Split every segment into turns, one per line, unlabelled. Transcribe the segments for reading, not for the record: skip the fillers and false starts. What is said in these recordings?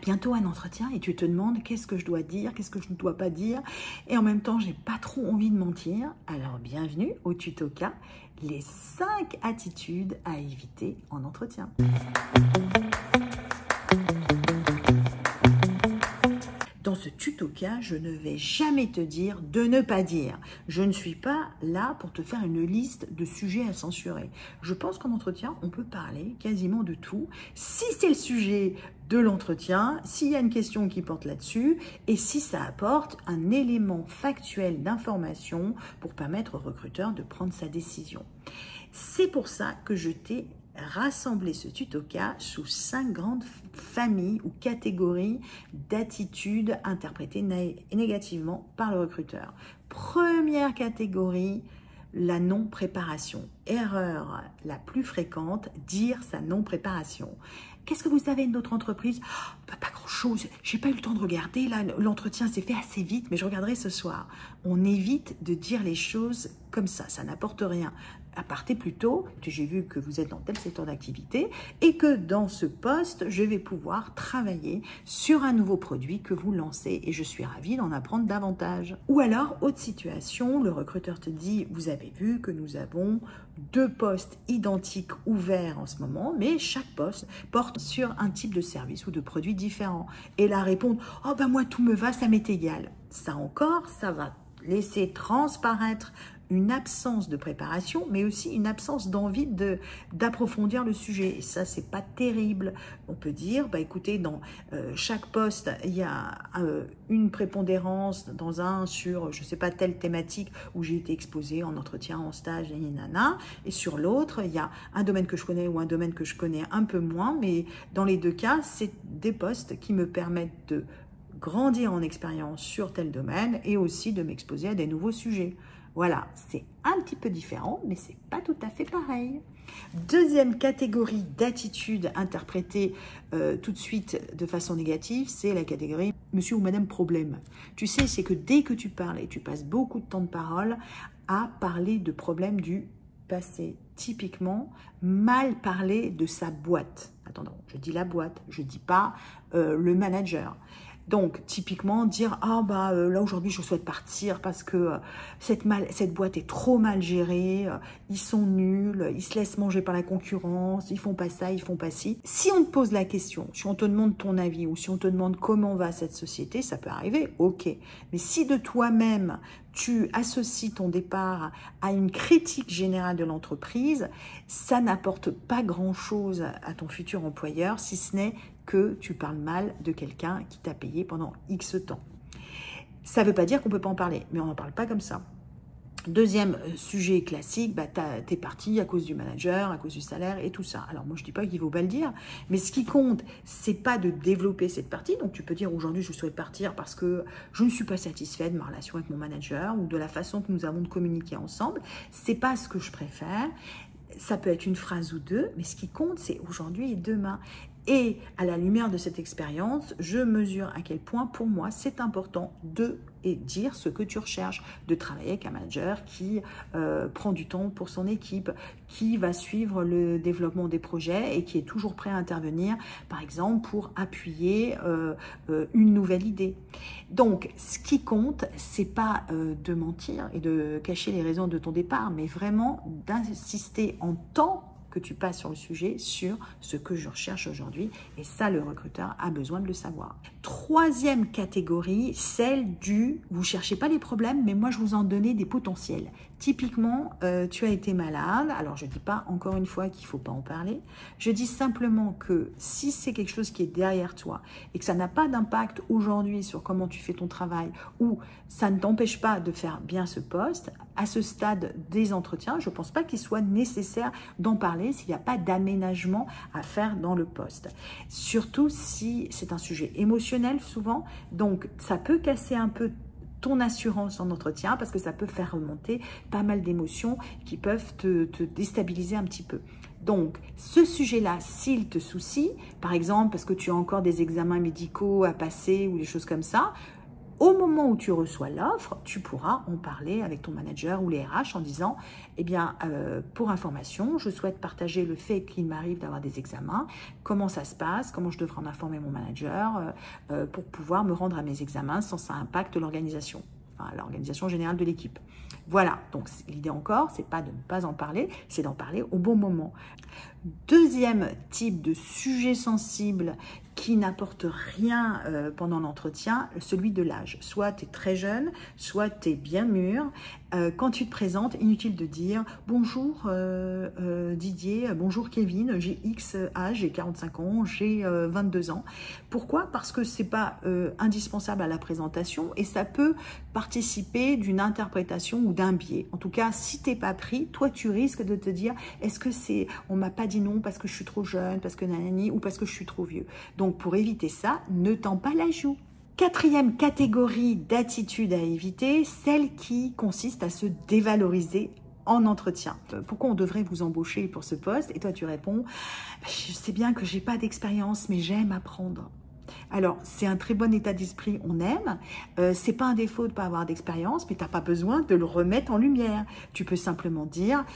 bientôt un entretien et tu te demandes qu'est-ce que je dois dire, qu'est-ce que je ne dois pas dire. Et en même temps, j'ai pas trop envie de mentir. Alors, bienvenue au tuto K, les 5 attitudes à éviter en entretien. Dans ce tuto K, je ne vais jamais te dire de ne pas dire. Je ne suis pas là pour te faire une liste de sujets à censurer. Je pense qu'en entretien, on peut parler quasiment de tout. Si c'est le sujet de l'entretien, s'il y a une question qui porte là-dessus et si ça apporte un élément factuel d'information pour permettre au recruteur de prendre sa décision. C'est pour ça que je t'ai rassembler ce tuto K sous 5 grandes familles ou catégories d'attitudes interprétées négativement par le recruteur. Première catégorie, la non-préparation. Erreur la plus fréquente, dire sa non-préparation. Qu'est-ce que vous savez de notre entreprise? Pas grand-chose, j'ai pas eu le temps de regarder, là l'entretien s'est fait assez vite, mais je regarderai ce soir. On évite de dire les choses comme ça n'apporte rien. Partez plutôt, j'ai vu que vous êtes dans tel secteur d'activité et que dans ce poste, je vais pouvoir travailler sur un nouveau produit que vous lancez et je suis ravie d'en apprendre davantage. Ou alors, autre situation, le recruteur te dit, vous avez vu que nous avons 2 postes identiques ouverts en ce moment, mais chaque poste porte sur un type de service ou de produit différent. Et la réponse, oh ben moi tout me va, ça m'est égal. Ça encore, ça va laisser transparaître une absence de préparation, mais aussi une absence d'envie d'approfondir le sujet. Et ça, c'est pas terrible. On peut dire, bah écoutez, dans chaque poste, il y a une prépondérance dans un sur, je sais pas, telle thématique où j'ai été exposée en entretien, en stage, et sur l'autre, il y a un domaine que je connais ou un domaine que je connais un peu moins, mais dans les 2 cas, c'est des postes qui me permettent de grandir en expérience sur tel domaine et aussi de m'exposer à des nouveaux sujets. Voilà, c'est un petit peu différent, mais c'est pas tout à fait pareil. Deuxième catégorie d'attitudes interprétées tout de suite de façon négative, c'est la catégorie monsieur ou madame problème. Tu sais, c'est que dès que tu parles et tu passes beaucoup de temps de parole à parler de problèmes du passé. Typiquement, mal parler de sa boîte. Attends, je dis la boîte, je dis pas le manager. Donc, typiquement, dire « Ah, bah là, aujourd'hui, je souhaite partir parce que cette boîte est trop mal gérée, ils sont nuls, ils se laissent manger par la concurrence, ils font pas ça, ils font pas ci. » Si on te pose la question, si on te demande ton avis ou si on te demande comment va cette société, ça peut arriver, ok. Mais si de toi-même, tu associes ton départ à une critique générale de l'entreprise, ça n'apporte pas grand-chose à ton futur employeur, si ce n'est que tu parles mal de quelqu'un qui t'a payé pendant X temps. Ça ne veut pas dire qu'on ne peut pas en parler, mais on n'en parle pas comme ça. Deuxième sujet classique, bah, t'es parti à cause du manager, à cause du salaire et tout ça. Alors moi je dis pas qu'il faut pas le dire, mais ce qui compte, c'est pas de développer cette partie. Donc tu peux dire aujourd'hui je souhaite partir parce que je ne suis pas satisfait de ma relation avec mon manager ou de la façon que nous avons de communiquer ensemble. C'est pas ce que je préfère. Ça peut être une phrase ou deux, mais ce qui compte, c'est aujourd'hui et demain. Et à la lumière de cette expérience, je mesure à quel point, pour moi, c'est important de dire ce que tu recherches, de travailler avec un manager qui prend du temps pour son équipe, qui va suivre le développement des projets et qui est toujours prêt à intervenir, par exemple, pour appuyer une nouvelle idée. Donc, ce qui compte, c'est pas de mentir et de cacher les raisons de ton départ, mais vraiment d'insister en temps que tu passes sur le sujet, sur ce que je recherche aujourd'hui. Et ça, le recruteur a besoin de le savoir. Troisième catégorie, celle du « vous cherchez pas les problèmes, mais moi, je vous en donnais des potentiels ». Typiquement, tu as été malade. Alors, je ne dis pas encore une fois qu'il ne faut pas en parler. Je dis simplement que si c'est quelque chose qui est derrière toi et que ça n'a pas d'impact aujourd'hui sur comment tu fais ton travail ou ça ne t'empêche pas de faire bien ce poste, à ce stade des entretiens, je ne pense pas qu'il soit nécessaire d'en parler s'il n'y a pas d'aménagement à faire dans le poste. Surtout si c'est un sujet émotionnel souvent, donc ça peut casser un peu ton assurance en entretien parce que ça peut faire remonter pas mal d'émotions qui peuvent te déstabiliser un petit peu. Donc, ce sujet-là, s'il te soucie, par exemple parce que tu as encore des examens médicaux à passer ou des choses comme ça, au moment où tu reçois l'offre, tu pourras en parler avec ton manager ou les RH en disant, eh bien, pour information, je souhaite partager le fait qu'il m'arrive d'avoir des examens, comment ça se passe, comment je devrais en informer mon manager pour pouvoir me rendre à mes examens sans ça impacte l'organisation, enfin, l'organisation générale de l'équipe. Voilà, donc l'idée encore, c'est pas de ne pas en parler, c'est d'en parler au bon moment. Deuxième type de sujet sensible qui n'apporte rien pendant l'entretien, celui de l'âge. Soit tu es très jeune, soit tu es bien mûr. Quand tu te présentes, inutile de dire « Bonjour Didier, bonjour Kevin, j'ai X âge, j'ai 45 ans, j'ai 22 ans. » Pourquoi? Parce que ce n'est pas indispensable à la présentation et ça peut participer d'une interprétation ou d'un biais. En tout cas, si tu n'es pas pris, toi tu risques de te dire « Est-ce que c'est, on m'a pas dit non parce que je suis trop jeune, parce que nanani, ou parce que je suis trop vieux. » Donc, pour éviter ça, ne tends pas la joue. Quatrième catégorie d'attitude à éviter, celle qui consiste à se dévaloriser en entretien. Pourquoi on devrait vous embaucher pour ce poste? Et toi, tu réponds, je sais bien que j'ai pas d'expérience, mais j'aime apprendre. Alors, c'est un très bon état d'esprit, on aime. C'est pas un défaut de ne pas avoir d'expérience, mais tu n'as pas besoin de le remettre en lumière. Tu peux simplement dire,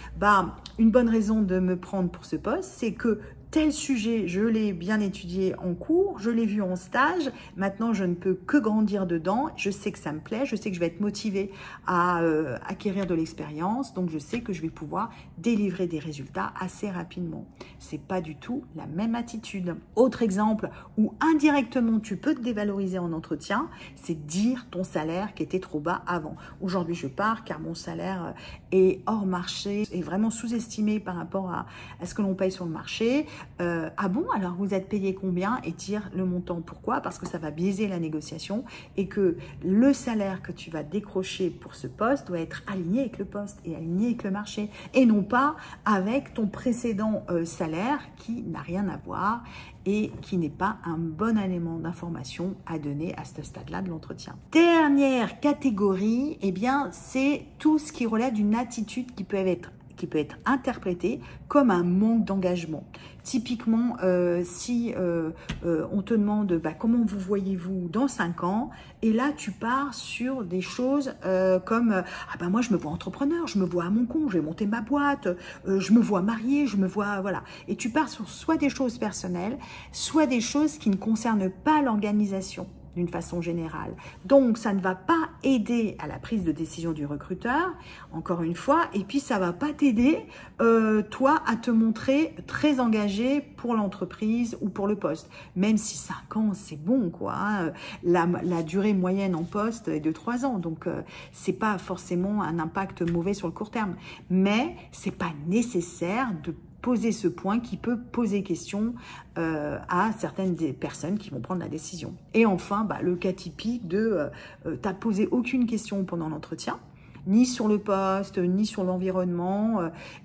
une bonne raison de me prendre pour ce poste, c'est que tel sujet, je l'ai bien étudié en cours, je l'ai vu en stage, maintenant je ne peux que grandir dedans, je sais que ça me plaît, je sais que je vais être motivée à acquérir de l'expérience, donc je sais que je vais pouvoir délivrer des résultats assez rapidement. C'est pas du tout la même attitude. Autre exemple où indirectement tu peux te dévaloriser en entretien, c'est dire ton salaire qui était trop bas avant. Aujourd'hui je pars car mon salaire est hors marché, est vraiment sous-estimé par rapport à ce que l'on paye sur le marché. Ah bon, alors vous êtes payé combien? Et dire le montant. Pourquoi? Parce que ça va biaiser la négociation et que le salaire que tu vas décrocher pour ce poste doit être aligné avec le poste et aligné avec le marché et non pas avec ton précédent salaire qui n'a rien à voir et qui n'est pas un bon élément d'information à donner à ce stade-là de l'entretien. Dernière catégorie, eh bien, c'est tout ce qui relève d'une attitude qui peut être interprété comme un manque d'engagement. Typiquement, si on te demande comment vous voyez-vous dans 5 ans, et là tu pars sur des choses comme moi je me vois entrepreneur, je me vois à mon compte, je vais monter ma boîte, je me vois mariée, je me vois, voilà. Et tu pars sur soit des choses personnelles, soit des choses qui ne concernent pas l'organisation d'une façon générale. Donc, ça ne va pas aider à la prise de décision du recruteur, encore une fois, et puis ça ne va pas t'aider, toi, à te montrer très engagé pour l'entreprise ou pour le poste. Même si 5 ans, c'est bon, quoi. Hein. La durée moyenne en poste est de 3 ans, donc c'est pas forcément un impact mauvais sur le court terme. Mais c'est pas nécessaire de poser ce point qui peut poser question à certaines des personnes qui vont prendre la décision. Et enfin, le cas typique de t'as posé aucune question pendant l'entretien, ni sur le poste, ni sur l'environnement,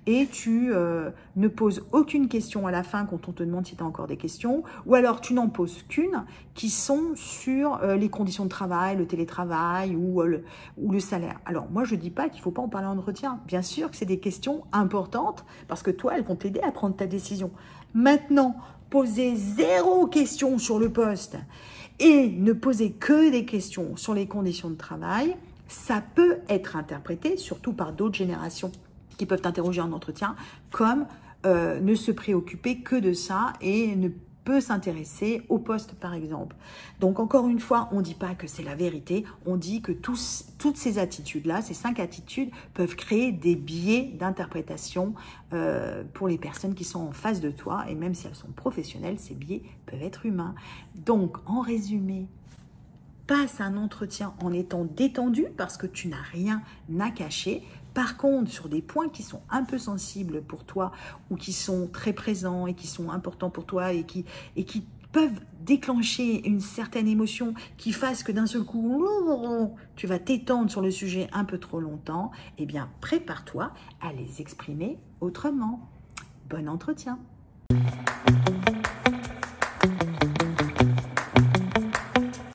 et tu ne poses aucune question à la fin quand on te demande si tu as encore des questions, ou alors tu n'en poses qu'une qui sont sur les conditions de travail, le télétravail ou le salaire. Alors moi je ne dis pas qu'il ne faut pas en parler en entretien, bien sûr que c'est des questions importantes parce que toi elles vont t'aider à prendre ta décision. Maintenant, poser 0 question sur le poste et ne poser que des questions sur les conditions de travail, ça peut être interprété, surtout par d'autres générations qui peuvent t'interroger en entretien, comme ne se préoccuper que de ça et ne peut s'intéresser au poste, par exemple. Donc, encore une fois, on ne dit pas que c'est la vérité, on dit que toutes ces attitudes-là, ces 5 attitudes, peuvent créer des biais d'interprétation pour les personnes qui sont en face de toi, et même si elles sont professionnelles, ces biais peuvent être humains. Donc, en résumé, passe un entretien en étant détendu parce que tu n'as rien à cacher. Par contre, sur des points qui sont un peu sensibles pour toi ou qui sont très présents et qui sont importants pour toi et qui peuvent déclencher une certaine émotion qui fasse que d'un seul coup, tu vas t'étendre sur le sujet un peu trop longtemps, eh bien, prépare-toi à les exprimer autrement. Bon entretien!